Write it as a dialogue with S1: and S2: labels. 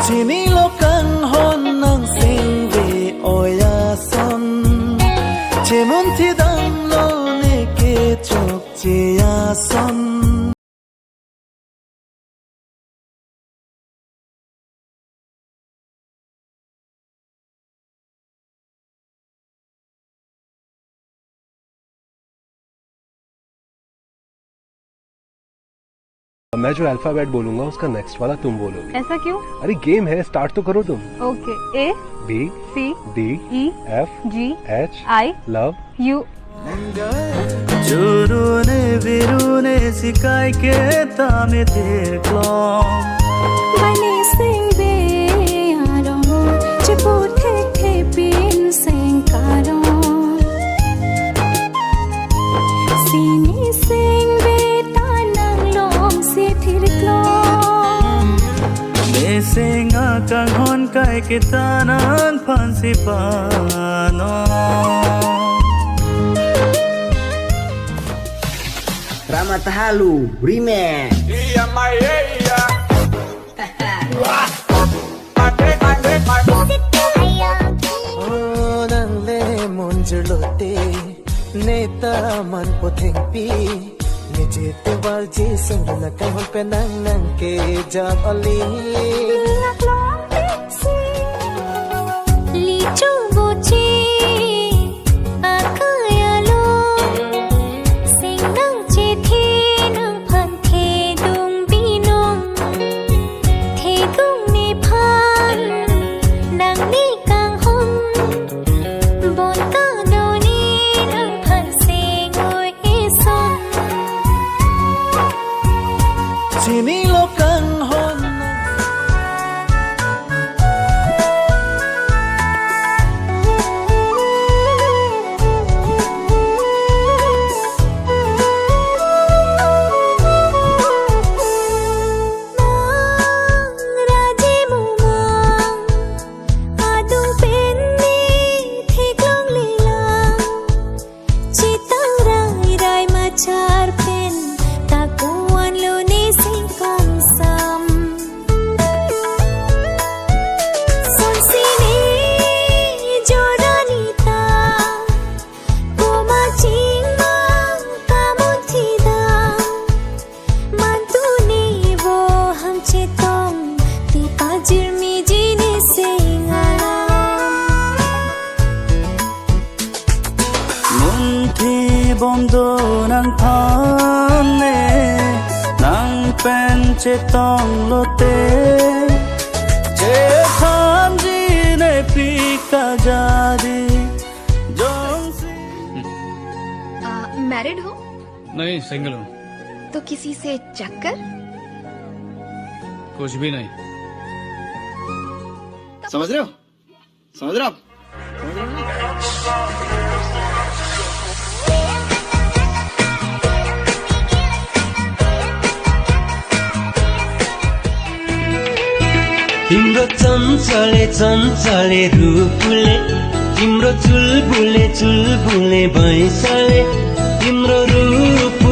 S1: Chini lokan hon nang sing ve oya son Chemun thi dang lo ne ke chok che ya son
S2: मैं जो alphabet बोलूंगा उसका next वाला तुम बोलोगे।
S3: ऐसा क्यों?
S2: अरे गेम है, स्टार्ट तो करो तुम।
S3: Okay. A
S2: B
S3: C
S2: D
S3: E
S2: F
S3: G
S2: H
S3: I
S2: love
S3: you.
S1: Jurune virune sikai ke tame ter klong
S4: Bani sing ve arong chepur the the pin sing karong Sini sing ve tanang long si thir klong
S1: Me singa kang hon kai ke tanan phan si pano
S5: Ramatahalu Remix.
S1: nang le mon jlote neta man po thengpi nije te wal ji sang na kai hon pe nang ke jam ali
S4: Lichu boche akayalo sing nang che the nang phan the dung binong the dung ni phan nang ni kang hon bon ta do ni nang phan se ngoi e son
S1: chini lokan hon
S4: Raji mumang adung penni thiklong lilang chitang rai rai machar pen takuan lo ni singkam sam son sini joranita goma chingma kamon thidang mantuni wo ham chetong ti pajir mi jini singala
S1: munthi bondo nang phan ne nang pen che tong lote che tham ji ne pi ka jadi jong si
S6: married हो?
S7: नहीं, single हूँ।
S6: तो किसी से चक्कर?
S7: कुछ भी नहीं।
S5: समझ रहे हो? समझ रहे हो आप?
S8: तिम्रो चञ्चले चञ्चले रूपले तिम्रो चुलबुले चुलबुले भैँसले तिम्रो रूप